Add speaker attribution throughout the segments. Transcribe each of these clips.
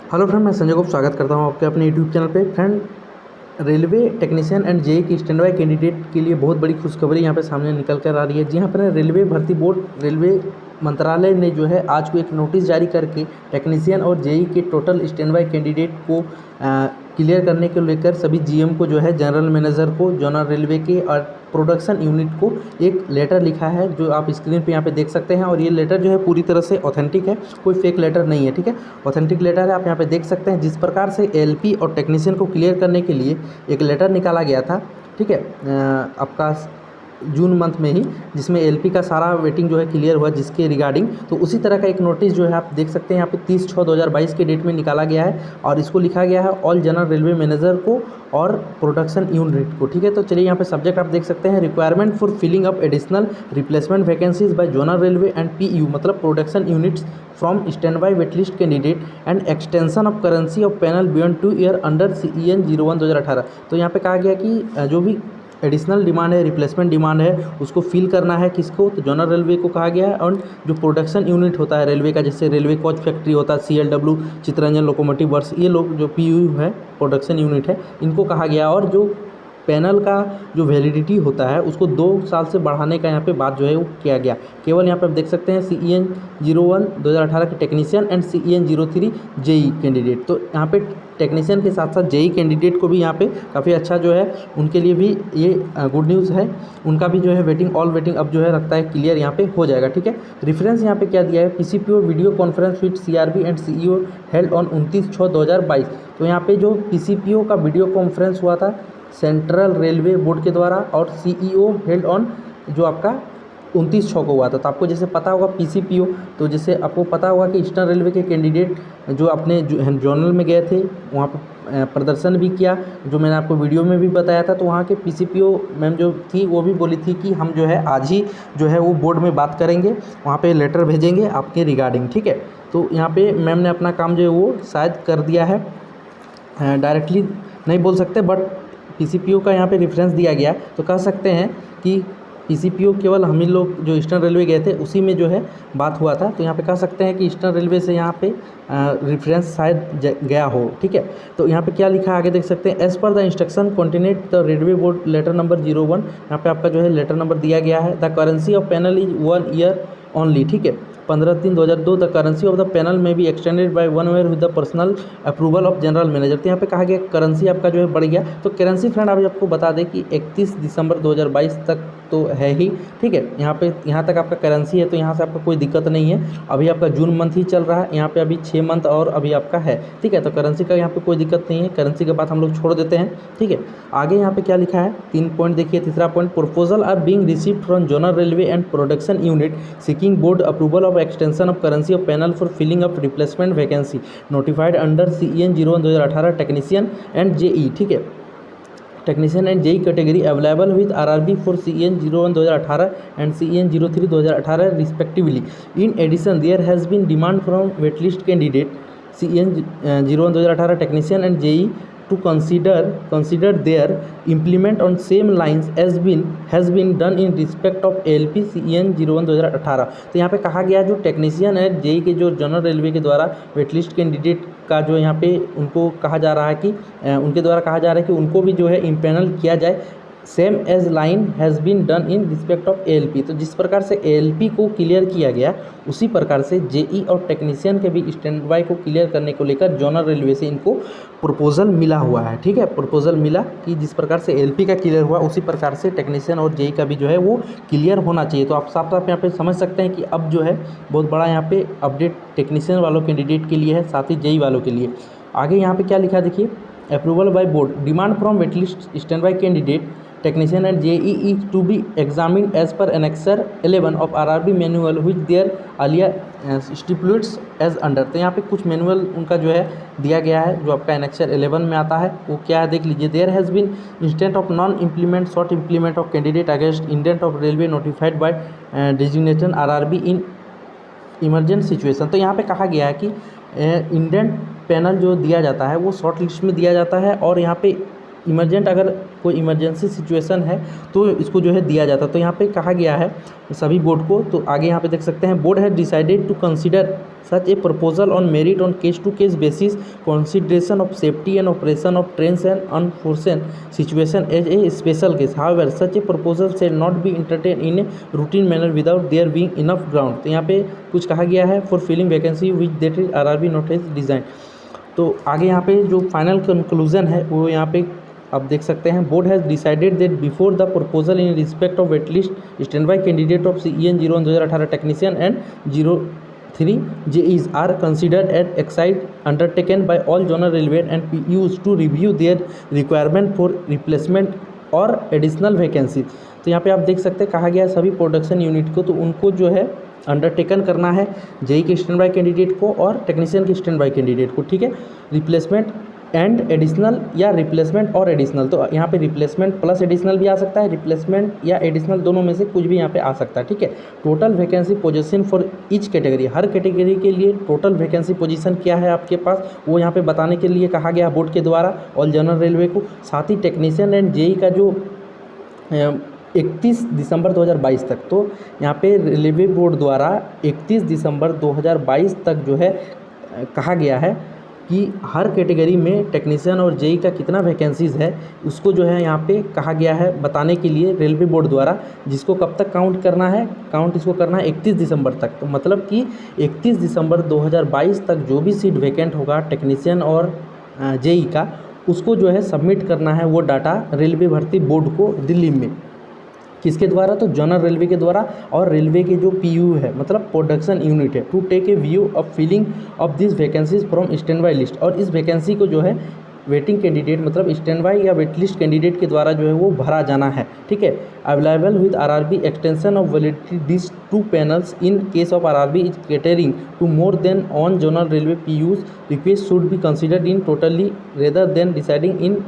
Speaker 1: Hello friend, मैं संजय गुप्ता स्वागत करता हूं आपके अपने यूट्यूब चैनल पे। Friend, railway technician and JE की स्टैंड बाय कैंडिडेट के लिए बहुत बड़ी खुशखबरी यहां पे सामने निकल कर आ रही है। जी हाँ, पर रेलवे भर्ती बोर्ड, रेलवे मंत्रालय ने जो है आज को एक नोटिस जारी करके टेक्नीशियन और जेई के टोटल स्टैंड बाय कैंडिडेट को क्लियर करने को लेकर सभी जीएम को जो है, जनरल मैनेजर को, जोनल रेलवे के और प्रोडक्शन यूनिट को एक लेटर लिखा है, जो आप स्क्रीन पे यहाँ पे देख सकते हैं। और ये लेटर जो है पूरी तरह से ऑथेंटिक है, कोई फेक लेटर नहीं है, ठीक है। ऑथेंटिक लेटर है, आप यहाँ पे देख सकते हैं। जिस प्रकार से एलपी और टेक्नीशियन को क्लियर करने के लिए एक लेटर निकाला गया था, ठीक है, आपका जून मंथ में ही, जिसमें एलपी का सारा वेटिंग जो है क्लियर हुआ जिसके रिगार्डिंग, तो उसी तरह का एक नोटिस जो है आप देख सकते हैं यहाँ पे 30/6/2022 के डेट में निकाला गया है। और इसको लिखा गया है ऑल जनरल रेलवे मैनेजर को और प्रोडक्शन यूनिट को, ठीक है। तो चलिए यहाँ पे सब्जेक्ट आप देख सकते हैं, requirement for filling up additional replacement vacancies by zonal railway and PU, मतलब production units from stand by waitlist candidate and extension of currency of panel beyond 2 year under CEN 01/2018। तो यहाँ पे कहा गया कि जो भी एडिशनल डिमांड है, रिप्लेसमेंट डिमांड है, उसको फिल करना है किसको, तो जोनल रेलवे को कहा गया है। और जो प्रोडक्शन यूनिट होता है रेलवे का, जैसे रेलवे कोच फैक्ट्री होता है, CLW चित्ररंजन लोकोमोटिव वर्क्स, ये लोग जो PU है, प्रोडक्शन यूनिट है, इनको कहा गया। और जो पैनल का जो वैलिडिटी होता है उसको 2 साल से बढ़ाने का यहाँ पे बात जो है वो किया गया। केवल यहाँ पे आप देख सकते हैं CEN 01/2018 के technician and CEN 03 JE candidate. तो यहाँ पे टेक्नीशियन के साथ साथ जेई कैंडिडेट को भी यहाँ पे काफ़ी अच्छा जो है, उनके लिए भी ये गुड न्यूज़ है। उनका भी जो है वेटिंग, ऑल वेटिंग अब जो है लगता है क्लियर यहाँ पे हो जाएगा, ठीक है। रेफरेंस यहाँ पे क्या दिया है, PCPO video conference with CRB and CEO held on 29/6/2022। तो यहाँ पे जो PCPO का वीडियो कॉन्फ्रेंस हुआ था सेंट्रल रेलवे बोर्ड के द्वारा, और CEO हेल्ड ऑन जो आपका 29/6 को हुआ था। तो आपको जैसे पता होगा PCPO, तो जैसे आपको पता होगा कि ईस्टर्न रेलवे के कैंडिडेट जो अपने जोनल में गए थे, वहाँ पर प्रदर्शन भी किया, जो मैंने आपको वीडियो में भी बताया था। तो वहाँ के PCPO मैम जो थी वो भी बोली थी कि हम जो है आज ही जो है वो बोर्ड में बात करेंगे, वहाँ पे लेटर भेजेंगे आपके रिगार्डिंग, ठीक है। तो यहाँ पे मैम ने अपना काम जो है वो शायद कर दिया है, डायरेक्टली नहीं बोल सकते, बट PCPO का यहाँ पे रेफरेंस दिया गया। तो कह सकते हैं कि PCPO केवल हम ही लोग जो ईस्टर्न रेलवे गए थे उसी में जो है बात हुआ था। तो यहाँ पे कह सकते हैं कि ईस्टर्न रेलवे से यहाँ पे रेफरेंस शायद गया हो, ठीक है। तो यहाँ पे क्या लिखा है आगे देख सकते हैं, as per the instruction contained the railway board letter number 01। यहाँ पे आपका जो है लेटर नंबर दिया गया है। The currency of panel is 1 year only, ठीक है। 15/3/2002 the currency of the panel में भी extended by 1 year with the personal approval of general manager. तो यहाँ पे कहा गया करेंसी आपका जो है बढ़ गया। तो करेंसी फ्रेंड अभी आपको बता दें कि 31 दिसंबर 2022 तक तो है ही, ठीक है। यहाँ तक आपका करेंसी है, तो यहाँ से आपका कोई दिक्कत नहीं है। अभी आपका जून मंथ ही चल रहा है, यहाँ पे अभी 6 मंथ और अभी आपका है, ठीक है। तो करेंसी का यहाँ पे कोई दिक्कत नहीं है, करेंसी के बाद हम लोग छोड़ देते हैं, ठीक है। आगे यहाँ पे क्या लिखा है, 3 पॉइंट देखिए। तीसरा point, proposal are being received from zonal railway and production unit seeking board approval of extension of currency of panel for filling up replacement vacancy notified under CEN 01/2018 technician and JE, ठीक है। Technician and JE category available with RRB for CEN 01/2018 and CEN 03/2018 respectively. In addition there has been demand from waitlist candidate CEN 01/2018 technician and JE to consider their implement on same lines has been done in respect of ALP CEN 01/2018। तो यहाँ पे कहा गया जो technician है JEE के जो general railway के द्वारा वेटलिस्ट कैंडिडेट का जो यहाँ पे उनको कहा जा रहा है कि उनके द्वारा कहा जा रहा है कि उनको भी जो है इम्पैनल किया जाए, same as line has been done in respect of ALP। तो जिस प्रकार से ALP को क्लियर किया गया उसी प्रकार से जेई और टेक्नीशियन के भी स्टैंड बाय को क्लियर करने को लेकर जोनल रेलवे से इनको प्रपोजल मिला हुआ है, ठीक है। प्रपोजल मिला कि जिस प्रकार से ALP का क्लियर हुआ उसी प्रकार से टेक्नीशियन और जेई का भी जो है वो क्लियर होना चाहिए। तो आप साफ साफ यहाँ पे समझ सकते हैं कि अब जो है बहुत बड़ा यहाँ पे अपडेट टेक्नीशियन वालों कैंडिडेट के लिए है, साथ ही जेई वालों के लिए। आगे यहाँ पे क्या लिखा देखिए, approval by board, demand from waitlist stand by candidate technician and JE is to be examined as per Annexure 11 of RRB manual which there earlier stipulates as under। तो यहाँ पे कुछ मैनुअल उनका जो है दिया गया है, जो आपका Annexure 11 में आता है, वो क्या है देख लीजिए। there has been instance of non implement short implement of candidate against indent of railway notified by designation RRB in emergent situation। तो यहाँ पे कहा गया है कि इंडेंट पैनल जो दिया जाता है वो शॉर्ट लिस्ट में दिया जाता है, और यहाँ पे इमरजेंट अगर कोई इमरजेंसी सिचुएशन है तो इसको जो है दिया जाता है। तो यहाँ पे कहा गया है सभी बोर्ड को, तो आगे यहाँ पे देख सकते हैं, board has decided to consider such a proposal on merit on case to case basis, consideration of safety and operation of trains and unforeseen situation as a special case. However such a proposal से not be entertain in a routine manner without there being enough ground. तो यहाँ पे कुछ कहा गया है for filling vacancy which that is RRB not as design. तो आगे यहाँ पे जो फाइनल कंक्लूजन है वो यहाँ पे आप देख सकते हैं, board has decided that before the proposal in respect of at least stand by candidate of CEN 01 2018 technician and 03 JEs are considered at exercise undertaken by all zonal railway and PUs to review their requirement for replacement और additional vacancy. तो यहाँ पे आप देख सकते हैं कहा गया है सभी प्रोडक्शन यूनिट को, तो उनको जो है अंडरटेकन करना है, जेई के स्टैंड बाई कैंडिडेट को और टेक्नीशियन के स्टैंड बाई कैंडिडेट को, ठीक है। रिप्लेसमेंट एंड एडिशनल या रिप्लेसमेंट और एडिशनल, तो यहाँ पे रिप्लेसमेंट प्लस एडिशनल भी आ सकता है, रिप्लेसमेंट या एडिशनल दोनों में से कुछ भी यहाँ पे आ सकता है, ठीक है। Total vacancy position for each category, her category के लिए टोटल वैकेंसी पोजीशन क्या है आपके पास वो यहाँ पे बताने के लिए कहा गया बोर्ड के द्वारा ऑल जनरल रेलवे को। साथ ही टेक्नीशियन एंड जेई का जो 31 दिसंबर 2022 तक, तो यहाँ पे रेलवे बोर्ड द्वारा 31 दिसंबर 2022 तक जो है कहा गया है कि हर कैटेगरी में टेक्नीशियन और जेई का कितना वैकेंसीज़ है उसको जो है यहाँ पे कहा गया है बताने के लिए रेलवे बोर्ड द्वारा, जिसको कब तक काउंट करना है, काउंट इसको करना है 31 दिसंबर तक। तो मतलब कि 31 दिसंबर 2022 तक जो भी सीट वैकेंट होगा टेक्नीशियन और जेई का, उसको जो है सबमिट करना है वो डाटा रेलवे भर्ती बोर्ड को दिल्ली में। किसके द्वारा? तो जनरल रेलवे के द्वारा और रेलवे के जो PU है मतलब प्रोडक्शन यूनिट है, to take a view of filling of this vacancies from stand by list. और इस वैकेंसी को जो है वेटिंग कैंडिडेट मतलब स्टैंड बाई या वेट लिस्ट कैंडिडेट के द्वारा जो है वो भरा जाना है, ठीक है। Available with RRB extension of validity this 2 panels in case of RRB is catering to more than on general railway PUs request should be considered in totally rather than deciding in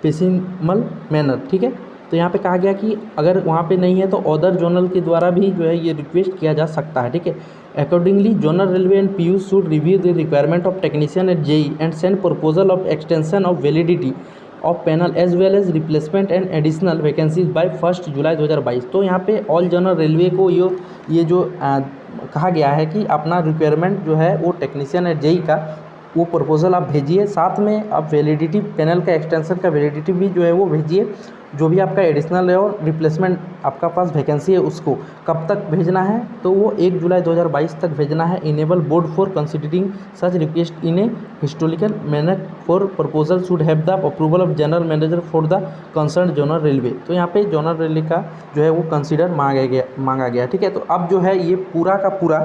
Speaker 1: piecemeal manner, ठीक है। तो यहाँ पे कहा गया कि अगर वहाँ पे नहीं है तो अदर जोनल के द्वारा भी जो है ये रिक्वेस्ट किया जा सकता है, ठीक है। Accordingly general railway and PU should review the requirement of technician at JE and send proposal of extension of validity of panel as well as replacement and additional vacancies by 1 July 2022। तो यहाँ पे all general railway को ये जो कहा गया है कि अपना रिक्वायरमेंट जो है वो टेक्नीशियन एट जेई का वो प्रपोजल आप भेजिए, साथ में आप वैलिडिटी पैनल का एक्सटेंशन का वैलिडिटी भी जो है वो भेजिए, जो भी आपका एडिशनल है और रिप्लेसमेंट आपका पास वैकेंसी है उसको कब तक भेजना है, तो वो 1 जुलाई 2022 तक भेजना है। Enable board for considering such request in a historical manner for proposal should have the approval of general manager for the concern general railway. तो यहाँ पे जनरल रेलवे का जो है वो कंसिडर मांगा गया, ठीक है। तो अब जो है ये पूरा का पूरा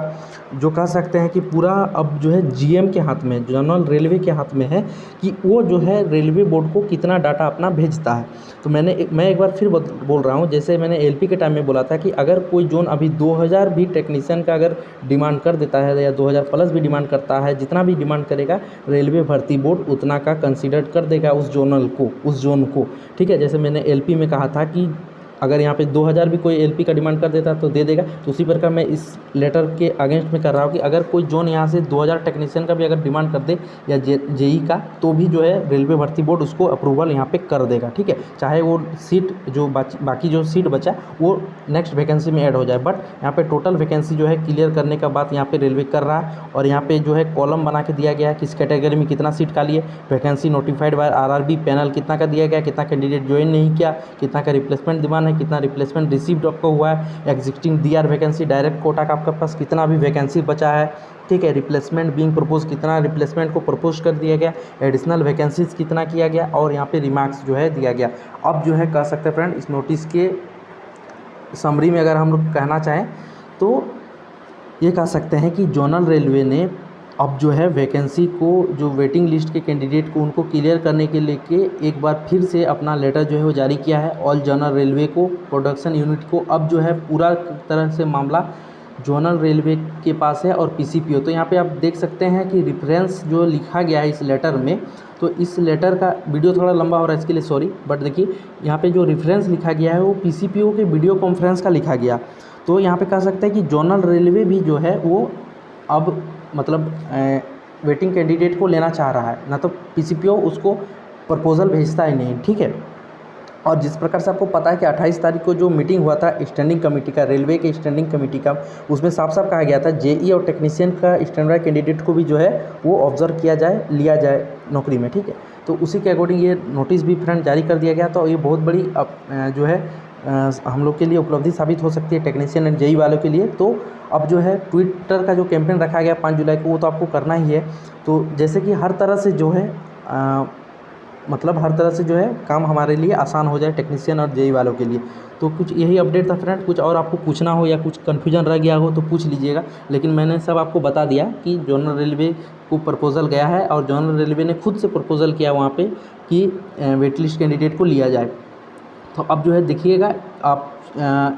Speaker 1: जो कह सकते हैं कि पूरा अब जो है GM के हाथ में, जनरल रेलवे के हाथ में है कि वो जो है रेलवे बोर्ड को कितना डाटा अपना भेजता है। तो मैं एक बार फिर बोल रहा हूँ, जैसे मैंने LP के टाइम में बोला था कि अगर कोई जोन अभी 2000 भी टेक्नीशियन का अगर डिमांड कर देता है या 2000 प्लस भी डिमांड करता है, जितना भी डिमांड करेगा रेलवे भर्ती बोर्ड उतना का कंसीडर कर देगा उस जोनल को, उस जोन को, ठीक है। जैसे मैंने LP में कहा था कि अगर यहाँ पे 2000 भी कोई LP का डिमांड कर देता तो दे देगा, तो उसी प्रकार मैं इस लेटर के अगेंस्ट में कर रहा हूँ कि अगर कोई जोन यहाँ से 2000 टेक्नीशियन का भी अगर डिमांड कर दे या जेई का, तो भी जो है रेलवे भर्ती बोर्ड उसको अप्रूवल यहाँ पे कर देगा, ठीक है। चाहे वो सीट जो बाकी जो सीट बचा वो नेक्स्ट वैकेंसी में ऐड हो जाए, बट यहाँ पे टोटल वैकेंसी जो है क्लियर करने का बात यहाँ पे रेलवे कर रहा है। और यहाँ पे जो है कॉलम बना के दिया गया है किस कैटेगरी में कितना सीट खाली है, vacancy notified by RRB panel कितना का दिया गया, कितना कैंडिडेट ज्वाइन नहीं किया, कितना का रिप्लेसमेंट डिमांड है, कितना रिप्लेसमेंट रिसीव्ड आपको हुआ है, existing DR vacancy direct quota का आपके पास कितना भी वैकेंसी बचा है, ठीक है। रिप्लेसमेंट बीइंग प्रपोज कितना रिप्लेसमेंट को प्रपोज कर दिया गया, एडिशनल वैकेंसीज कितना किया गया, और यहाँ पे रिमार्क्स जो है दिया गया। अब जो है कह सकते हैं फ्रेंड, इस नोटिस के समरी में अगर हम लोग कहना चाहें तो ये कह सकते हैं कि जोनल रेलवे ने अब जो है वैकेंसी को, जो वेटिंग लिस्ट के कैंडिडेट को उनको क्लियर करने के लेके एक बार फिर से अपना लेटर जो है वो जारी किया है ऑल जनरल रेलवे को, प्रोडक्शन यूनिट को। अब जो है पूरा तरह से मामला जोनल रेलवे के पास है और PCPO। तो यहाँ पे आप देख सकते हैं कि रेफरेंस जो लिखा गया है इस लेटर में, तो इस लेटर का वीडियो थोड़ा लंबा हो रहा है इसके लिए सॉरी, बट देखिए यहाँ पे जो रेफरेंस लिखा गया है वो PCPO के वीडियो कॉन्फ्रेंस का लिखा गया। तो यहाँ पे कह सकते हैं कि जोनल रेलवे भी जो है वो अब मतलब वेटिंग कैंडिडेट को लेना चाह रहा है, ना तो PCPO उसको प्रपोज़ल भेजता ही नहीं, ठीक है। और जिस प्रकार से आपको पता है कि 28 तारीख को जो मीटिंग हुआ था स्टैंडिंग कमेटी का, रेलवे के स्टैंडिंग कमेटी का, उसमें साफ साफ कहा गया था जेई और टेक्नीशियन का स्टैंड बाय कैंडिडेट को भी जो है वो ऑब्जर्व किया जाए, लिया जाए नौकरी में, ठीक है। तो उसी के अकॉर्डिंग ये नोटिस भी फ्रेंड जारी कर दिया गया। तो ये बहुत बड़ी जो है हम लोग के लिए उपलब्धि साबित हो सकती है टेक्नीशियन एंड जेई वालों के लिए। तो अब जो है ट्विटर का जो कैंपेन रखा गया 5 जुलाई को, वो तो आपको करना ही है। तो जैसे कि हर तरह से जो है मतलब हर तरह से जो है काम हमारे लिए आसान हो जाए टेक्नीशियन और जेई वालों के लिए। तो कुछ यही अपडेट था फ्रेंड। कुछ और आपको पूछना हो या कुछ कन्फ्यूजन रह गया हो तो पूछ लीजिएगा, लेकिन मैंने सब आपको बता दिया कि जोनल रेलवे को प्रपोज़ल गया है और जोनल रेलवे ने खुद से प्रपोज़ल किया वहाँ पे कि वेट लिस्ट कैंडिडेट को लिया जाए। तो अब जो है देखिएगा आप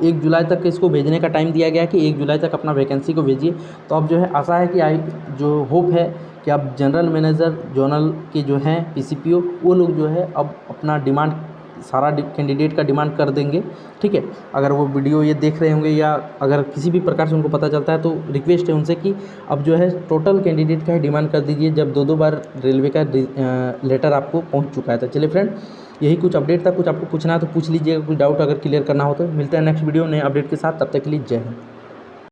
Speaker 1: 1 जुलाई तक इसको भेजने का टाइम दिया गया है कि 1 जुलाई तक अपना वैकेंसी को भेजिए। तो अब जो है आशा है कि जो होप है कि अब जनरल मैनेजर जोनल के जो हैं पीसीपीओ वो लोग जो है अब अपना डिमांड सारा कैंडिडेट का डिमांड कर देंगे, ठीक है। अगर वो वीडियो ये देख रहे होंगे या अगर किसी भी प्रकार से उनको पता चलता है तो रिक्वेस्ट है उनसे कि अब जो है टोटल कैंडिडेट का ही डिमांड कर दीजिए, जब 2-2 बार रेलवे का लेटर आपको पहुंच चुका है। तो चलिए फ्रेंड, यही कुछ अपडेट था। कुछ आपको पूछना है तो पूछ लीजिएगा, कुछ डाउट अगर क्लियर करना हो तो। मिलते हैं नेक्स्ट वीडियो नए अपडेट के साथ, तब तक के लिए जय हिंद।